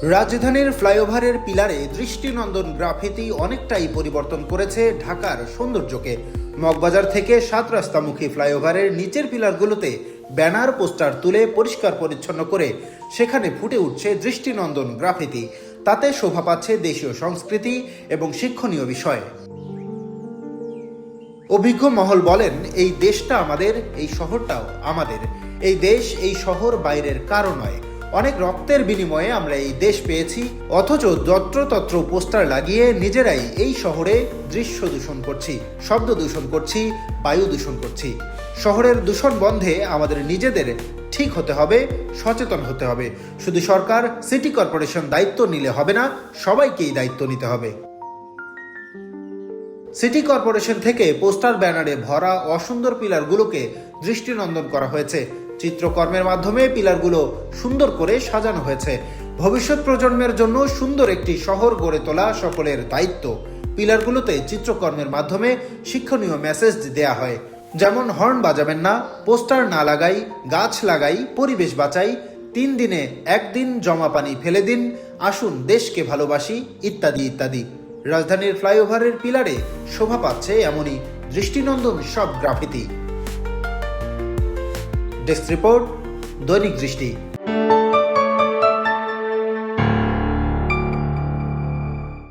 রাজধানীর ফ্লাইওভারের পিলারে দৃষ্টিনন্দন গ্রাফিতি অনেকটাই পরিবর্তন করেছে ঢাকার সৌন্দর্যকে। মগবাজার থেকে 7 রাস্তামুখী ফ্লাইওভারের নিচের পিলারগুলোতে ব্যানার পোস্টার তুলে পরিষ্কার পরিচ্ছন্ন করে সেখানে ফুটে উঠছে দৃষ্টিনন্দন গ্রাফিতি। তাতে শোভা পাচ্ছে দেশীয় সংস্কৃতি এবং শিক্ষণীয় বিষয়। অভিজ্ঞ মহল বলেন, এই দেশটা আমাদের, এই শহরটাও আমাদের। এই দেশ, এই শহর বাইরের কারো নয়। অনেক রক্তের বিনিময়ে আমরা এই দেশ পেয়েছি, অথচ যত্রতত্র পোস্টার লাগিয়ে নিজেরাই এই শহরে দৃশ্য দূষণ করছি, শব্দ দূষণ করছি, বায়ু দূষণ করছি। শহরের দূষণ বন্ধে আমাদের নিজেদের ঠিক হতে হবে, সচেতন হতে হবে। শুধু সরকার, সিটি কর্পোরেশন দায়িত্ব নিলে হবে না, সবাইকেই দায়িত্ব নিতে হবে। সিটি কর্পোরেশন থেকে পোস্টার ব্যানারে ভরা অসুন্দর পিলারগুলোকে দৃষ্টিনন্দন করা হয়েছে। চিত্রকর্মের মাধ্যমে পিলারগুলো সুন্দর করে সাজানো হয়েছে। ভবিষ্যৎ প্রজন্মের জন্য সুন্দর একটি শহর গড়ে তোলা সকলের দায়িত্ব। পিলারগুলোতে চিত্রকর্মের মাধ্যমে শিক্ষণীয় মেসেজ দেয়া হয়, যেমন হর্ন বাজাবেন না, পোস্টার না লাগাই, গাছ লাগাই, পরিবেশ বাঁচাই, 3 দিনে 1 দিন জমা পানি ফেলে দিন, আসুন দেশকে ভালোবাসি, ইত্যাদি ইত্যাদি। রাজধানীর ফ্লাইওভারের পিলারে শোভা পাচ্ছে এমনই দৃষ্টিনন্দন সব গ্রাফিতি। ডেস্ক রিপোর্ট, দৈনিক দৃষ্টি।